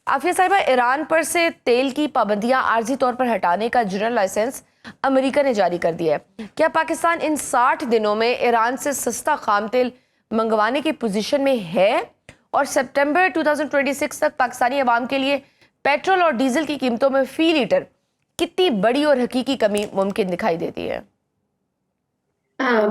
عافیہ صاحبہ، ایران پر سے تیل کی پابندیاں عارضی طور پر ہٹانے کا جنرل لائسنس امریکہ نے جاری کر دیا ہے۔ کیا پاکستان ان 60 دنوں میں ایران سے سستا خام تیل منگوانے کی پوزیشن میں ہے؟ اور سپٹمبر 2026 تک پاکستانی عوام کے لیے پیٹرول اور ڈیزل کی قیمتوں میں فی لیٹر کتنی بڑی اور حقیقی کمی ممکن دکھائی دیتی ہے؟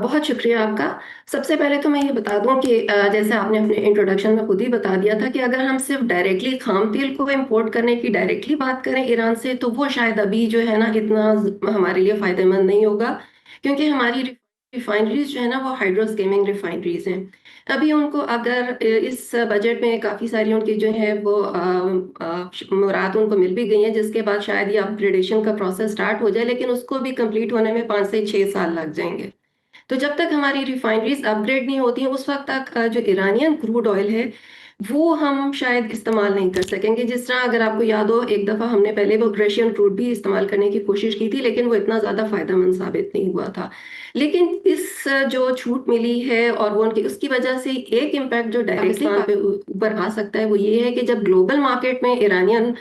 بہت شکریہ آپ کا۔ سب سے پہلے تو میں یہ بتا دوں کہ جیسے آپ نے اپنے انٹروڈکشن میں خود ہی بتا دیا تھا کہ اگر ہم صرف ڈائریکٹلی خام تیل کو امپورٹ کرنے کی ڈائریکٹلی بات کریں ایران سے، تو وہ شاید ابھی جو ہے نا اتنا ہمارے لیے فائدہ مند نہیں ہوگا، کیونکہ ہماری ریفائنریز جو ہے نا وہ ہائیڈرو اسکیمنگ ریفائنریز ہیں۔ ابھی ان کو اگر اس بجٹ میں کافی ساری ان کی جو ہے وہ مراد ان کو مل بھی گئی ہیں، جس کے بعد شاید یہ اپ گریڈیشن کا پروسیس سٹارٹ ہو جائے، لیکن اس کو بھی کمپلیٹ ہونے میں 5 سے 6 سال لگ جائیں گے۔ تو جب تک ہماری ریفائنریز اپ گریڈ نہیں ہوتی ہیں، اس وقت تک جو ایرانین کروڈ آئل ہے وہ ہم شاید استعمال نہیں کر سکیں گے۔ جس طرح اگر آپ کو یاد ہو، ایک دفعہ ہم نے پہلے وہ رشین کروڈ بھی استعمال کرنے کی کوشش کی تھی، لیکن وہ اتنا زیادہ فائدہ مند ثابت نہیں ہوا تھا۔ لیکن اس جو چھوٹ ملی ہے اور وہ اس کی وجہ سے ایک امپیکٹ جو ڈائریکٹلی پہ اوپر آ سکتا ہے وہ یہ ہے کہ جب گلوبل مارکیٹ میں ایرانین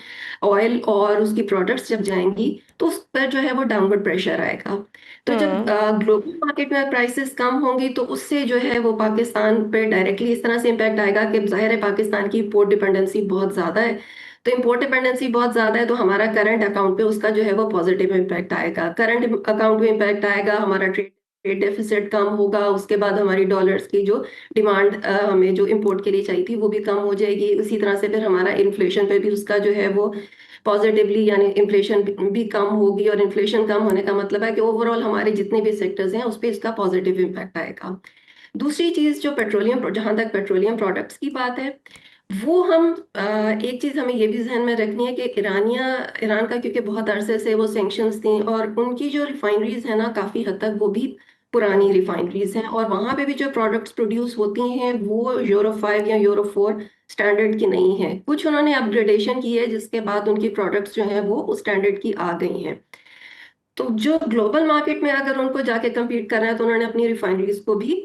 آئل اور اس کی پروڈکٹس جب جائیں گی تو اس پر جو ہے وہ ڈاؤن ورڈ پریشر آئے گا۔ تو جب گلوبل مارکیٹ میں پرائسز کم ہوں گی تو اس سے جو ہے وہ پاکستان پہ ڈائریکٹلی اس طرح سے امپیکٹ آئے گا کہ ظاہر ہے پاکستان کی امپورٹ ڈیپینڈنسی بہت زیادہ ہے۔ تو امپورٹ ڈیپینڈنسی بہت زیادہ ہے تو ہمارا کرنٹ اکاؤنٹ پہ اس کا جو ہے وہ پازیٹیو امپیکٹ آئے گا، کرنٹ اکاؤنٹ پہ امپیکٹ آئے گا، ہمارا ٹریڈ ڈیفیسٹ کم ہوگا، اس کے بعد ہماری ڈالرز کی جو ڈیمانڈ ہمیں جو امپورٹ کے لیے چاہیے تھی وہ بھی کم ہو جائے گی۔ اسی طرح سے پھر ہمارا انفلیشن پہ بھی اس کا جو ہے وہ پازیٹیولی، یعنی انفلیشن بھی کم ہوگی، اور انفلیشن کم ہونے کا مطلب ہے کہ اوور آل ہمارے جتنے بھی سیکٹرز ہیں اس پہ اس کا پازیٹیو امپیکٹ آئے گا۔ دوسری چیز جو پیٹرولیم، جہاں تک پیٹرولیم پروڈکٹس کی بات ہے، وہ ہم ایک چیز ہمیں یہ بھی ذہن میں رکھنی ہے کہ ایران کا کیونکہ بہت عرصے سے وہ سینکشنز تھیں، اور ان کی جو ریفائنریز ہیں نا کافی حد تک وہ بھی پرانی ریفائنریز ہیں، اور وہاں پہ بھی جو پروڈکٹس پروڈیوس ہوتی ہیں وہ یورو 5 یا یورو 4 سٹینڈرڈ کی نہیں ہے۔ کچھ انہوں نے اپ گریڈیشن کی ہے جس کے بعد ان کی پروڈکٹس جو ہیں وہ اس سٹینڈرڈ کی آ گئی ہیں۔ تو جو گلوبل مارکیٹ میں اگر ان کو جا کے کمپیٹ کرنا ہے تو انہوں نے اپنی ریفائنریز کو بھی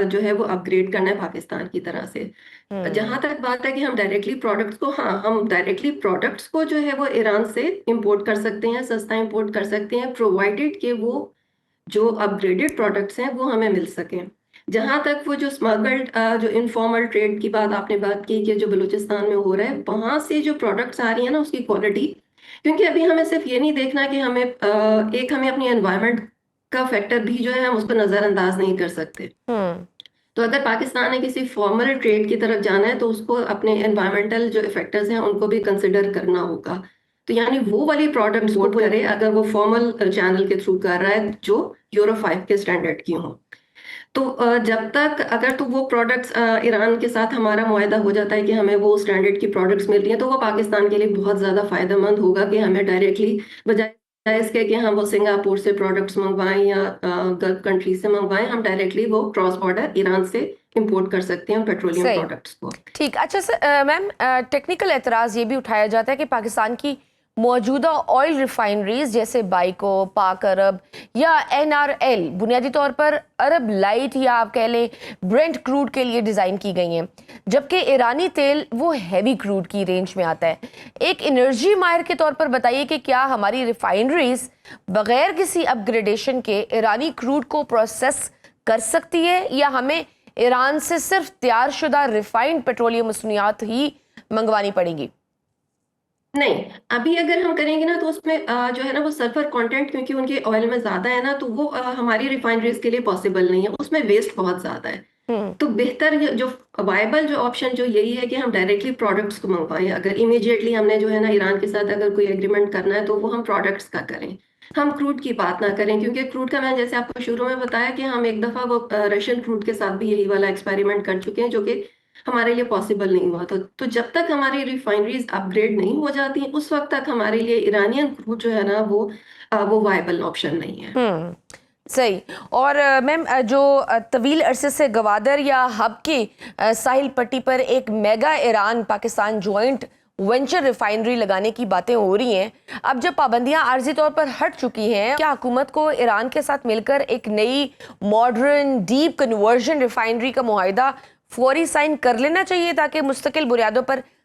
جو ہے وہ اپ گریڈ کرنا ہے پاکستان کی طرح سے۔ جہاں تک بات ہے کہ ہم ڈائریکٹلی پروڈکٹس کو، ہاں ہم ڈائریکٹلی پروڈکٹس کو جو ہے وہ ایران سے امپورٹ کر سکتے ہیں، سستا امپورٹ کر سکتے ہیں، پرووائڈیڈ کہ وہ جو اپ گریڈڈ پروڈکٹس ہیں وہ ہمیں مل سکیں۔ جہاں تک وہ جو اسمگلڈ جو انفارمل ٹریڈ کی بات آپ نے بات کی کہ جو بلوچستان میں ہو رہا ہے، وہاں سے جو پروڈکٹس آ رہی ہیں نا اس کی کوالٹی، کیونکہ ابھی ہمیں صرف یہ نہیں دیکھنا کہ ہمیں ہمیں اپنی انوائرمنٹ کا فیکٹر بھی جو ہے ہم اس کو نظر انداز نہیں کر سکتے۔ تو اگر پاکستان نے کسی فارمل ٹریڈ کی طرف جانا ہے تو اس کو اپنے انوائرمنٹل جو فیکٹرز ہیں ان کو بھی کنسیڈر کرنا ہوگا۔ تو یعنی وہ والی پروڈکٹ امپورٹ کرے اگر وہ فارمل چینل کے تھرو کر رہا ہے جو یورو 5 کے سٹینڈرڈ کی ہوں۔ تو جب تک اگر تو وہ پروڈکٹس ایران کے ساتھ ہمارا معاہدہ ہو جاتا ہے کہ ہمیں وہ سٹینڈرڈ کی پروڈکٹس مل رہی ہیں، تو وہ پاکستان کے لیے بہت زیادہ فائدہ مند ہوگا کہ ہمیں ڈائریکٹلی بجائے اس کے کہ ہم وہ سنگاپور سے پروڈکٹس منگوائیں یا گلف کنٹریز سے منگوائیں، ہم ڈائریکٹلی وہ کراس بارڈر ایران سے امپورٹ کر سکتے ہیں پیٹرولیم پروڈکٹس کو۔ ٹھیک، اچھا سر، میم ٹیکنیکل اعتراض یہ بھی اٹھایا جاتا ہے کہ پاکستان کی موجودہ آئل ریفائنریز جیسے بائیکو، پاک عرب یا NRL بنیادی طور پر عرب لائٹ یا آپ کہہ لیں برنٹ کروڈ کے لیے ڈیزائن کی گئی ہیں، جبکہ ایرانی تیل وہ ہیوی کروڈ کی رینج میں آتا ہے۔ ایک انرجی ماہر کے طور پر بتائیے کہ کیا ہماری ریفائنریز بغیر کسی اپ گریڈیشن کے ایرانی کروڈ کو پروسیس کر سکتی ہے، یا ہمیں ایران سے صرف تیار شدہ ریفائنڈ پیٹرولیم مصنوعات ہی منگوانی پڑیں گی؟ نہیں، ابھی اگر ہم کریں گے نا تو اس میں جو ہے نا وہ سلفر کانٹینٹ کیونکہ ان کے آئل میں زیادہ ہے نا، تو وہ ہماری ریفائنریز کے لیے پاسبل نہیں ہے، اس میں ویسٹ بہت زیادہ ہے۔ تو بہتر جو وائبل جو آپشن جو یہی ہے کہ ہم ڈائریکٹلی پروڈکٹس کو منگوائیں۔ اگر امیڈیٹلی ہم نے جو ہے نا ایران کے ساتھ اگر کوئی ایگریمنٹ کرنا ہے تو وہ ہم پروڈکٹس کا کریں، ہم کروڈ کی بات نہ کریں، کیونکہ کروڈ کا میں جیسے آپ کو شروع میں بتایا کہ ہم ایک دفعہ وہ رشین کروڈ کے ساتھ بھی یہی والا ایکسپیریمنٹ کر چکے ہیں جو کہ ہمارے لیے پاسبل نہیں ہوا تھا۔ تو جب تک ہماری ریفائنریز اپ گریڈ نہیں ہو جاتی ہیں اس وقت تک ہمارے لیے ایرانین کروڈ جو ہے نا وہ وائبل آپشن نہیں ہے۔ صحیح۔ اور میم جو طویل عرصے سے گوادر یا ہب کی ساحل پٹی پر ایک mega Iran Pakistan joint venture refinery لگانے کی باتیں ہو رہی ہیں، اب جب پابندیاں عارضی طور پر ہٹ چکی ہیں، کیا حکومت کو ایران کے ساتھ مل کر ایک نئی ماڈرن ڈیپ کنورژن ریفائنری کا معاہدہ فوری سائن کر لینا چاہیے تاکہ مستقل بنیادوں پر